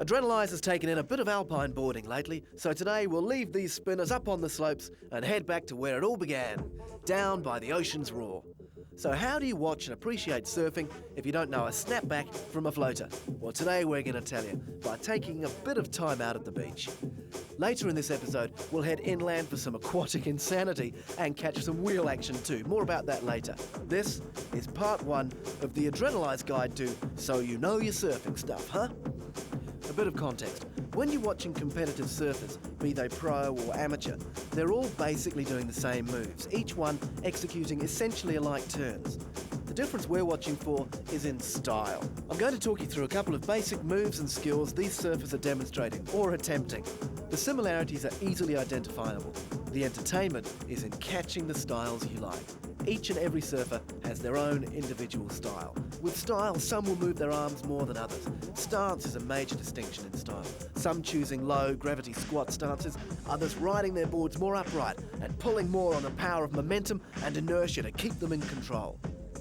Adrenalize has taken in a bit of alpine boarding lately, so today we'll leave these spinners up on the slopes and head back to where it all began, down by the ocean's roar. So how do you watch and appreciate surfing if you don't know a snapback from a floater? Well, today we're going to tell you by taking a bit of time out at the beach. Later in this episode, we'll head inland for some aquatic insanity and catch some wheel action too. More about that later. This is part 1 of the Adrenalize Guide to So You Know Your Surfing Stuff, huh? A bit of context. When you're watching competitive surfers, be they pro or amateur, they're all basically doing the same moves, each one executing essentially alike turns. The difference we're watching for is in style. I'm going to talk you through a couple of basic moves and skills these surfers are demonstrating or attempting. The similarities are easily identifiable. The entertainment is in catching the styles you like. Each and every surfer has their own individual style. With style, some will move their arms more than others. Stance is a major distinction in style. Some choosing low gravity squat stances, others riding their boards more upright and pulling more on the power of momentum and inertia to keep them in control.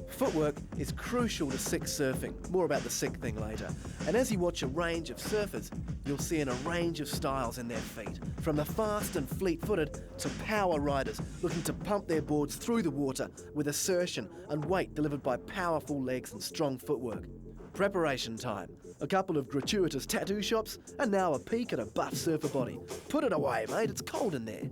Footwork is crucial to sick surfing. More about the sick thing later. And as you watch a range of surfers, you'll see a range of styles in their feet, from the fast and fleet-footed to power riders looking to pump their boards through the water with assertion and weight delivered by powerful legs and strong footwork. Preparation time. A couple of gratuitous tattoo shops, and now a peek at a buff surfer body. Put it away, mate, it's cold in there.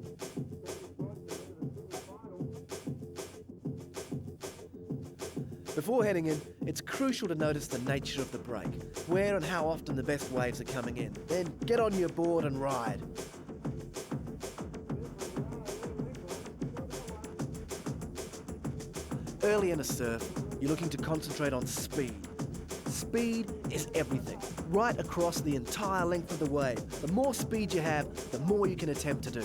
Before heading in, it's crucial to notice the nature of the break, where and how often the best waves are coming in. Then get on your board and ride. Early in a surf, you're looking to concentrate on speed. Speed is everything, right across the entire length of the wave. The more speed you have, the more you can attempt to do.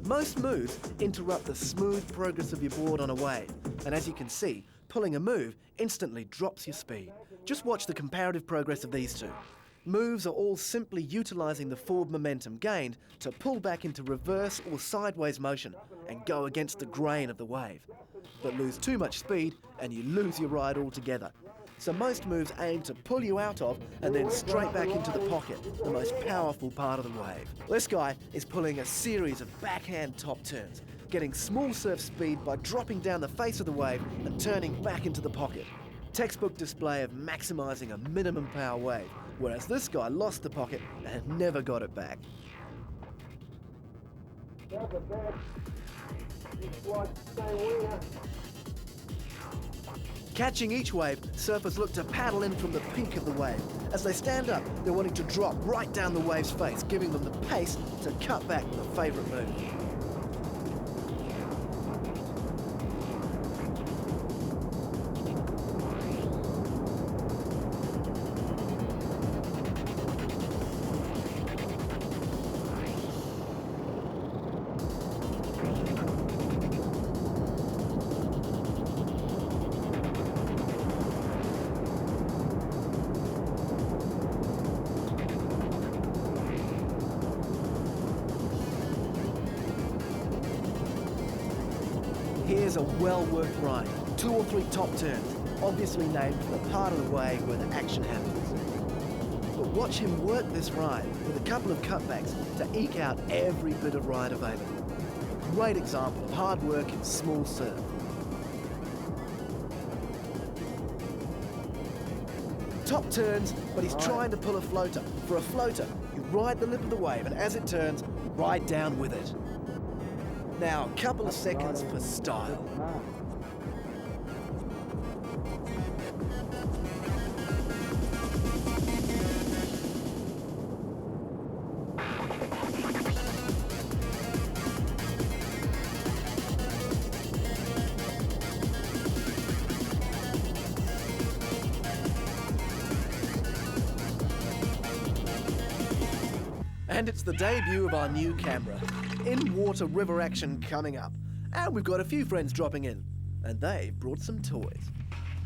Most moves interrupt the smooth progress of your board on a wave, and as you can see, pulling a move instantly drops your speed. Just watch the comparative progress of these two. Moves are all simply utilising the forward momentum gained to pull back into reverse or sideways motion and go against the grain of the wave. But lose too much speed and you lose your ride altogether. So most moves aim to pull you out of and then straight back into the pocket, the most powerful part of the wave. This guy is pulling a series of backhand top turns, getting small surf speed by dropping down the face of the wave and turning back into the pocket. Textbook display of maximising a minimum power wave, whereas this guy lost the pocket and never got it back. Catching each wave, surfers look to paddle in from the peak of the wave. As they stand up, they're wanting to drop right down the wave's face, giving them the pace to cut back the favourite move. Here's a well-worked ride, 2 or 3 top turns, obviously named for the part of the wave where the action happens. But watch him work this ride with a couple of cutbacks to eke out every bit of ride available. Great example of hard work in small surf. Top turns, but he's trying to pull a floater. For a floater, you ride the lip of the wave and as it turns, ride down with it. Now, a couple of seconds for style. And it's the debut of our new camera. In-water river action coming up. And we've got a few friends dropping in. And they've brought some toys.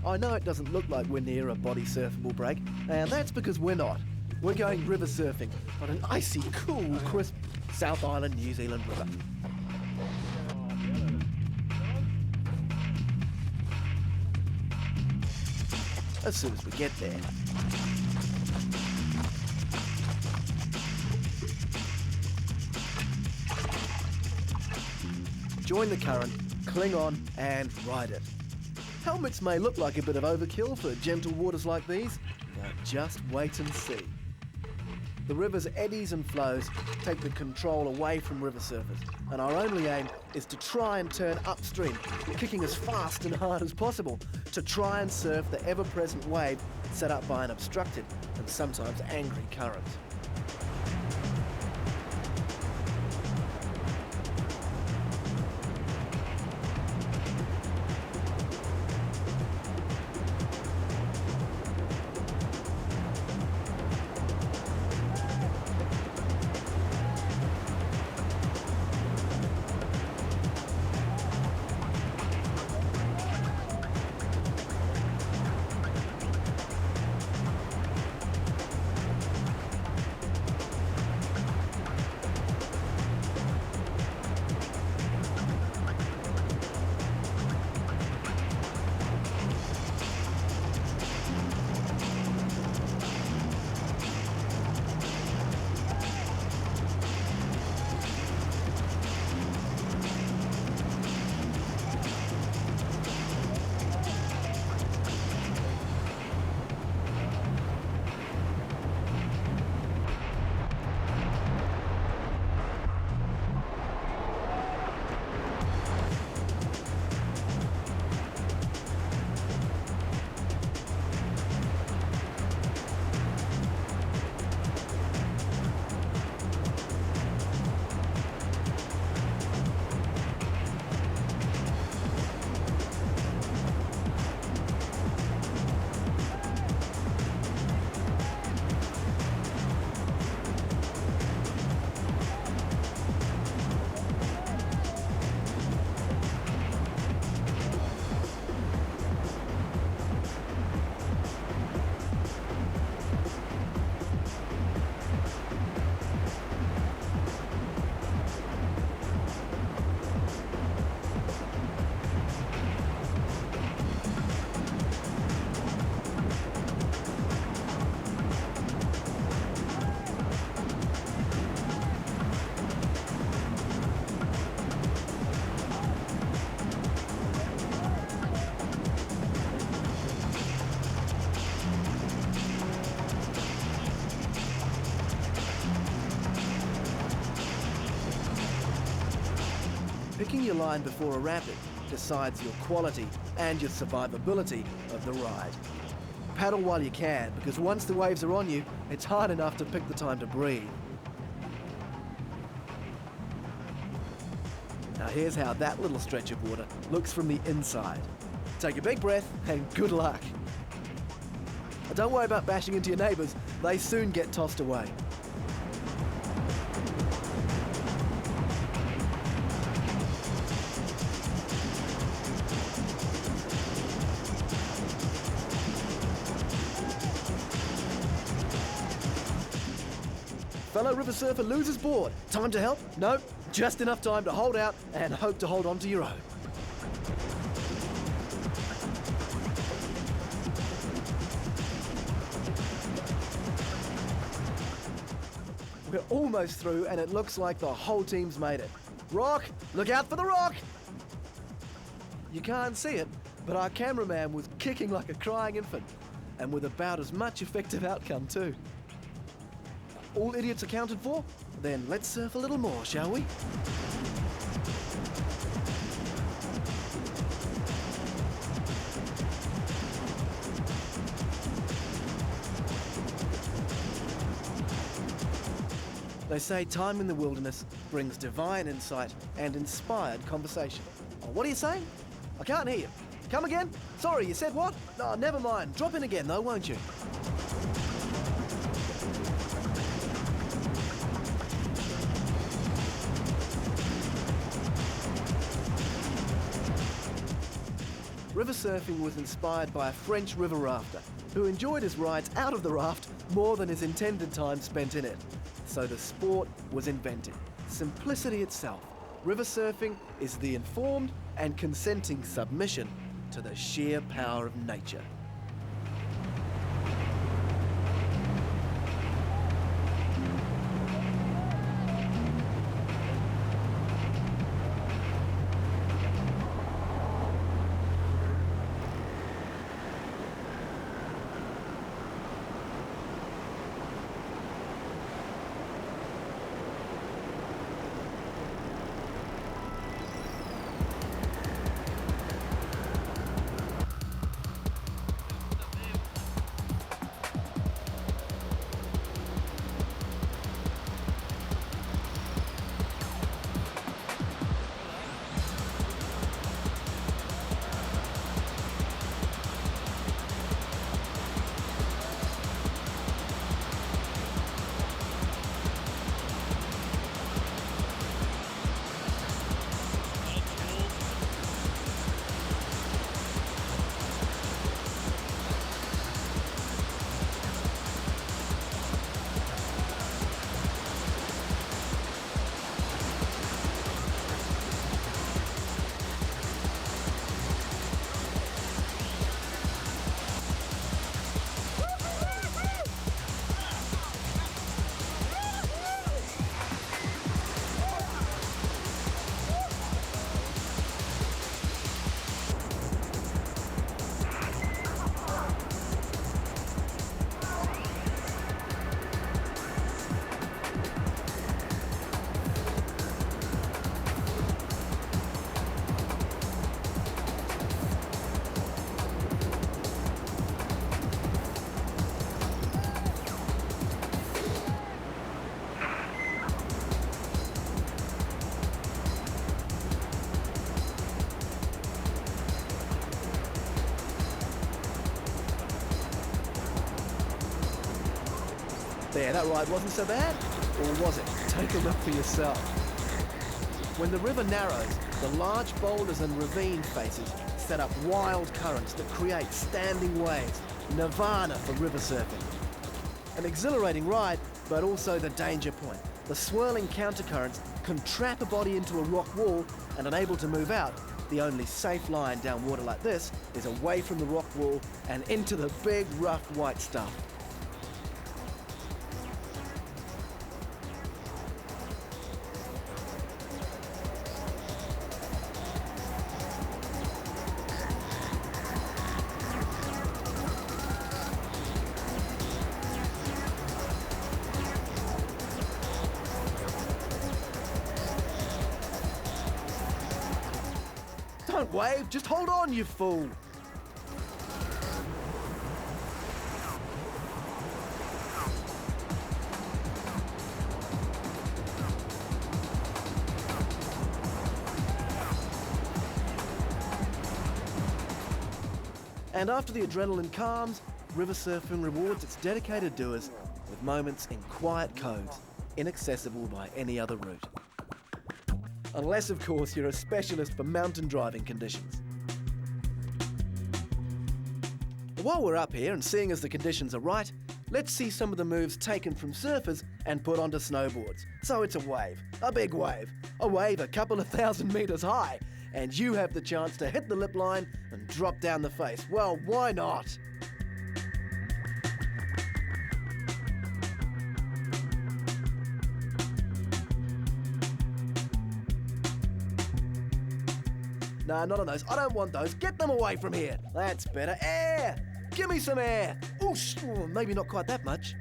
I know it doesn't look like we're near a body surfable break, and that's because we're not. We're going river surfing on an icy, cool, crisp South Island, New Zealand river. As soon as we get there. join the current, cling on and ride it. Helmets may look like a bit of overkill for gentle waters like these, but just wait and see. The river's eddies and flows take the control away from river surfers, and our only aim is to try and turn upstream, kicking as fast and hard as possible to try and surf the ever-present wave set up by an obstructed and sometimes angry current. Picking your line before a rapid decides your quality and your survivability of the ride. Paddle while you can, because once the waves are on you, it's hard enough to pick the time to breathe. Now here's how that little stretch of water looks from the inside. Take a big breath and good luck. Don't worry about bashing into your neighbours, they soon get tossed away. Fellow river surfer loses board. Time to help? No, just enough time to hold out and hope to hold on to your own. We're almost through and it looks like the whole team's made it. Rock! Look out for the rock! You can't see it, but our cameraman was kicking like a crying infant, and with about as much effective outcome too. All idiots accounted for? Then let's surf a little more, shall we? They say time in the wilderness brings divine insight and inspired conversation. Oh, what are you saying? I can't hear you. Come again? Sorry, you said what? Oh, never mind. Drop in again though, won't you? River surfing was inspired by a French river rafter who enjoyed his rides out of the raft more than his intended time spent in it. So the sport was invented. Simplicity itself. River surfing is the informed and consenting submission to the sheer power of nature. Yeah, that ride wasn't so bad. Or was it? Take a look for yourself. When the river narrows, the large boulders and ravine faces set up wild currents that create standing waves. Nirvana for river surfing. An exhilarating ride, but also the danger point. The swirling countercurrents can trap a body into a rock wall, and unable to move out, the only safe line down water like this is away from the rock wall and into the big, rough white stuff. Don't wave, just hold on, you fool! And after the adrenaline calms, river surfing rewards its dedicated doers with moments in quiet coves, inaccessible by any other route. Unless, of course, you're a specialist for mountain driving conditions. While we're up here and seeing as the conditions are right, let's see some of the moves taken from surfers and put onto snowboards. So it's a wave, a big wave, a wave a couple of 1,000 meters high, and you have the chance to hit the lip line and drop down the face. Well, why not? Nah, not on those. I don't want those. Get them away from here. That's better. Air! Give me some air. Oosh, maybe not quite that much.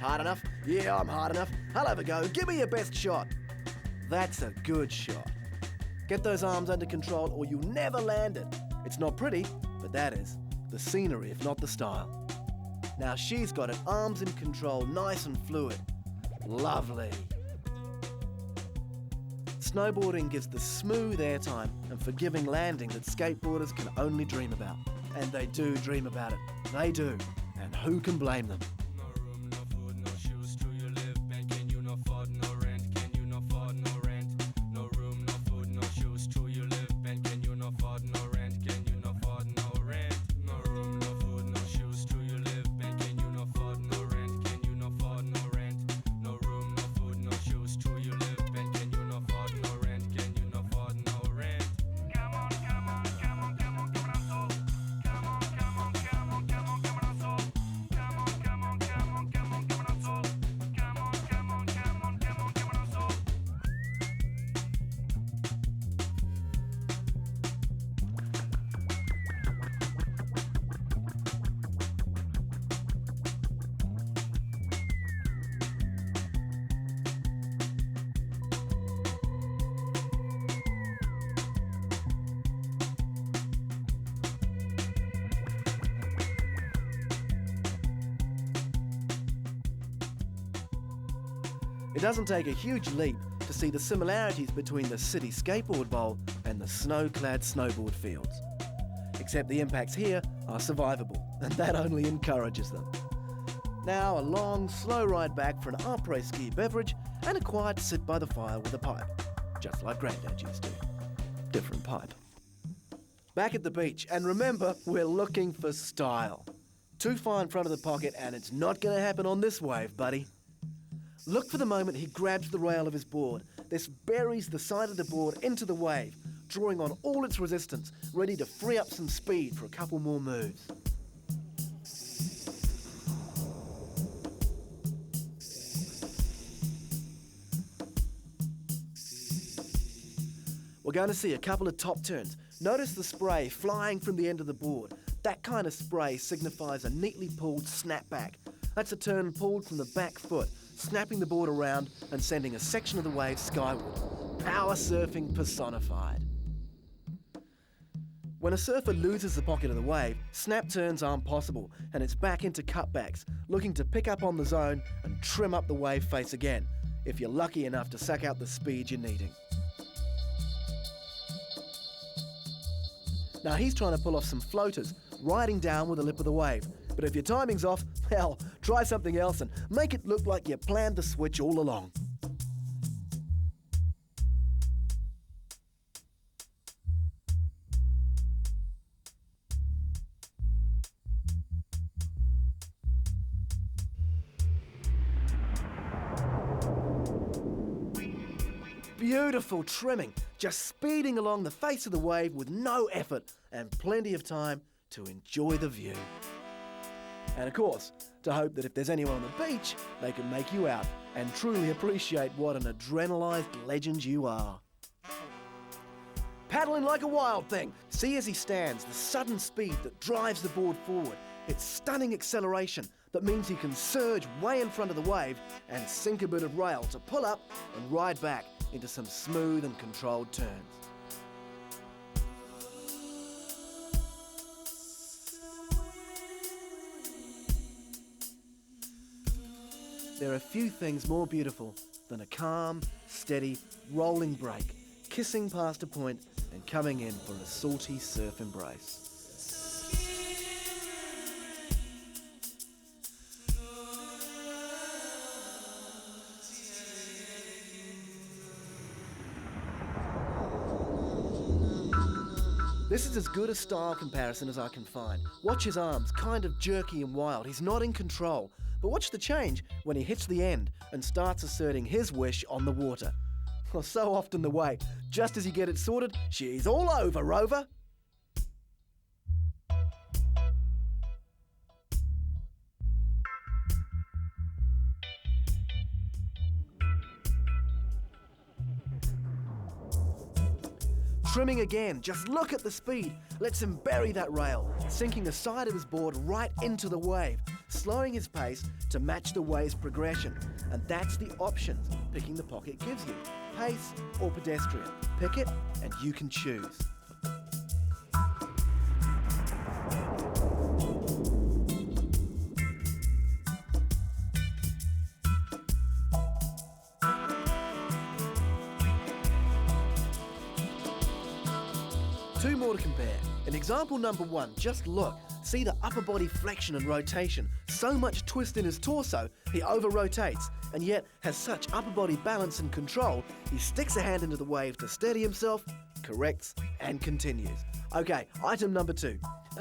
Hard enough? Yeah, I'm hard enough. I'll have a go. Give me your best shot. That's a good shot. Get those arms under control or you'll never land it. It's not pretty, but that is the scenery, if not the style. Now she's got it, arms in control, nice and fluid. Lovely. Snowboarding gives the smooth airtime and forgiving landing that skateboarders can only dream about. And they do dream about it. They do. And who can blame them? No room, no food, no shoes to you live. And can you no afford no rent? Can you no afford no rent? No room, no food, no shoes to you live. And can you no afford no rent? Can you no afford no rent? No room, no food, no shoes to you live. And can you no afford no rent? Can you no afford no rent? No room, no food, no shoes to you live. And can you no afford no rent? Can you no afford no rent? Come on, come on, come on, come on, come on, soul. Come on, come on, come on, come on, come on, soul. Come on, come on, come on, come on, come on, soul. Come on, come on, come on, come on, come on, soul. It doesn't take a huge leap to see the similarities between the city skateboard bowl and the snow-clad snowboard fields. Except the impacts here are survivable, and that only encourages them. Now a long, slow ride back for an après-ski beverage and a quiet sit by the fire with a pipe. Just like Granddad used to. Different pipe. Back at the beach, and remember, we're looking for style. Too far in front of the pocket, and it's not going to happen on this wave, buddy. Look for the moment he grabs the rail of his board. This buries the side of the board into the wave, drawing on all its resistance, ready to free up some speed for a couple more moves. We're going to see a couple of top turns. Notice the spray flying from the end of the board. That kind of spray signifies a neatly pulled snapback. That's a turn pulled from the back foot, snapping the board around and sending a section of the wave skyward. Power surfing personified. When a surfer loses the pocket of the wave, snap turns aren't possible and it's back into cutbacks, looking to pick up on the zone and trim up the wave face again, if you're lucky enough to suck out the speed you're needing. Now he's trying to pull off some floaters, riding down with the lip of the wave, But if your timing's off, hell, try something else and make it look like you planned the switch all along. Beautiful trimming, just speeding along the face of the wave with no effort and plenty of time to enjoy the view. And of course, to hope that if there's anyone on the beach, they can make you out and truly appreciate what an adrenalized legend you are. Paddling like a wild thing, see as he stands the sudden speed that drives the board forward. It's stunning acceleration that means he can surge way in front of the wave and sink a bit of rail to pull up and ride back into some smooth and controlled turns. There are few things more beautiful than a calm, steady, rolling break, kissing past a point and coming in for a salty surf embrace. This is as good a style comparison as I can find. Watch his arms, kind of jerky and wild. He's not in control. But watch the change when he hits the end and starts asserting his wish on the water. Well, so often the way. Just as you get it sorted, she's all over, Rover. Trimming again, just look at the speed. Lets him bury that rail, sinking the side of his board right into the wave, slowing his pace to match the wave's progression. And that's the options picking the pocket gives you. Pace or pedestrian. Pick it and you can choose. Two more to compare. In example number one, just look. See the upper body flexion and rotation. So much twist in his torso, he over-rotates, and yet has such upper body balance and control, he sticks a hand into the wave to steady himself, corrects, and continues. Okay, item number two.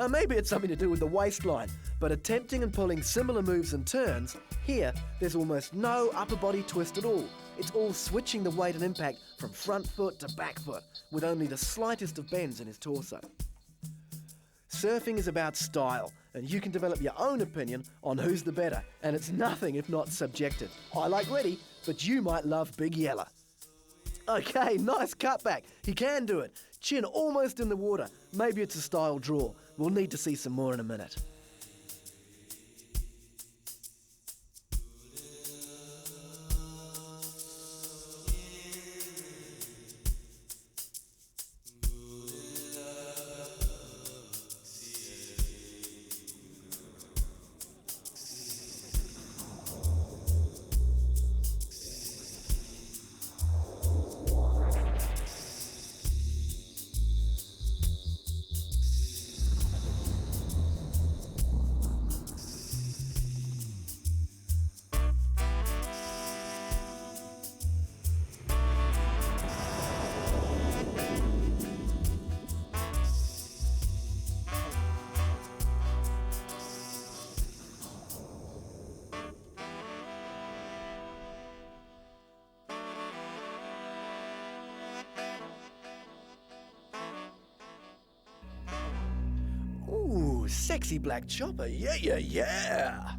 Maybe it's something to do with the waistline, but attempting and pulling similar moves and turns, here there's almost no upper body twist at all. It's all switching the weight and impact from front foot to back foot, with only the slightest of bends in his torso. Surfing is about style, and you can develop your own opinion on who's the better, and it's nothing if not subjective. I like Reddy, but you might love Big Yella. Okay, nice cutback. He can do it. Chin almost in the water. Maybe it's a style draw. We'll need to see some more in a minute. Ooh, sexy black chopper, yeah!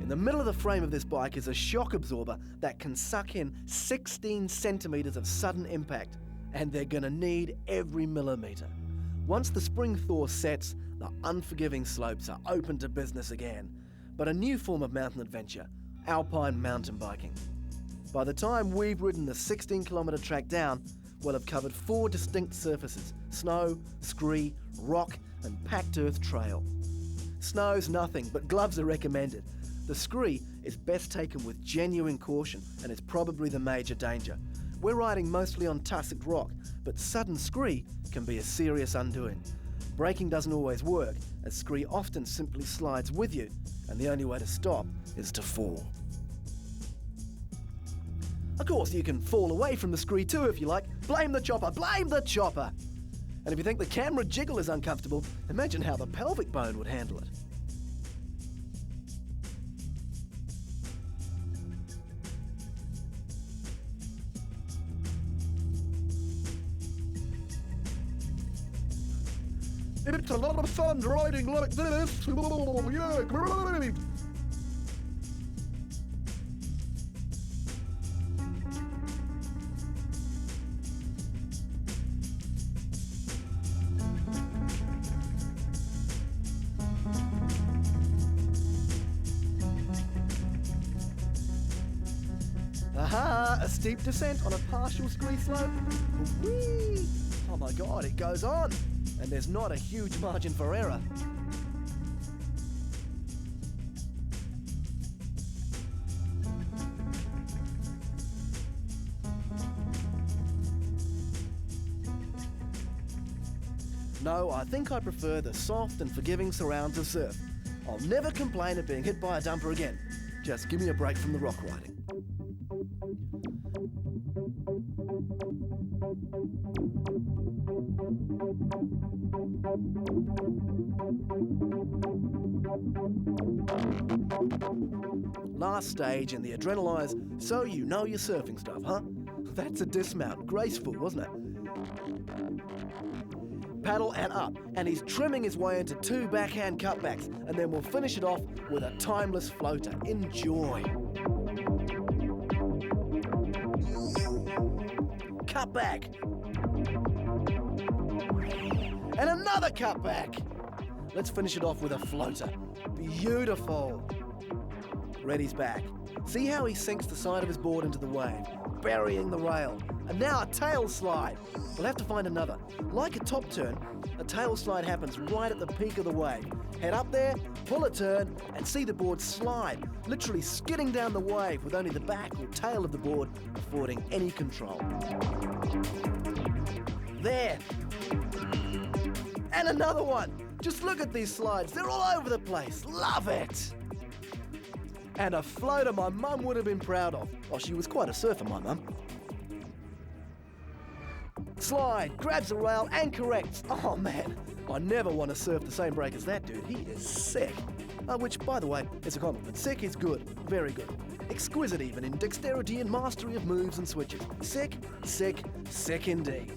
In the middle of the frame of this bike is a shock absorber that can suck in 16 centimetres of sudden impact, and they're gonna need every millimetre. Once the spring thaw sets, the unforgiving slopes are open to business again, but a new form of mountain adventure, alpine mountain biking. By the time we've ridden the 16-kilometre track down, we'll have covered 4 distinct surfaces: snow, scree, rock, and packed earth trail. Snow's nothing, but gloves are recommended. The scree is best taken with genuine caution and is probably the major danger. We're riding mostly on tussocked rock, but sudden scree can be a serious undoing. Braking doesn't always work, as scree often simply slides with you, and the only way to stop is to fall. Of course, you can fall away from the scree too if you like. Blame the chopper, blame the chopper! And if you think the camera jiggle is uncomfortable, imagine how the pelvic bone would handle it. It's a lot of fun riding like this. Oh, yeah, great. Aha! A steep descent on a partial scree slope. Whee! Oh my god, it goes on! And there's not a huge margin for error. No, I think I prefer the soft and forgiving surrounds of surf. I'll never complain of being hit by a dumper again. Just give me a break from the rock riding. Last stage in the Adrenalize, so you know your surfing stuff, huh? That's a dismount, graceful, wasn't it? Paddle and up, and he's trimming his way into 2 backhand cutbacks, and then we'll finish it off with a timeless floater. Enjoy. Cut back. And another cutback. Let's finish it off with a floater. Beautiful. Reddy's back. See how he sinks the side of his board into the wave, burying the rail. And now a tail slide. We'll have to find another. Like a top turn, a tail slide happens right at the peak of the wave. Head up there, pull a turn, and see the board slide, literally skidding down the wave with only the back or tail of the board affording any control. There. And another one. Just look at these slides. They're all over the place. Love it. And a floater my mum would have been proud of. Oh, she was quite a surfer, my mum. Slide, grabs a rail and corrects. Oh man, I never want to surf the same break as that dude. He is sick. Which, by the way, is a compliment. Sick is good, very good. Exquisite even in dexterity and mastery of moves and switches. Sick, sick, sick indeed.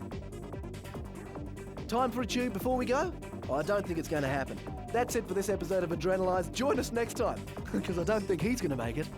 Time for a tube before we go? Oh, I don't think it's going to happen. That's it for this episode of Adrenalize. Join us next time, because I don't think he's going to make it.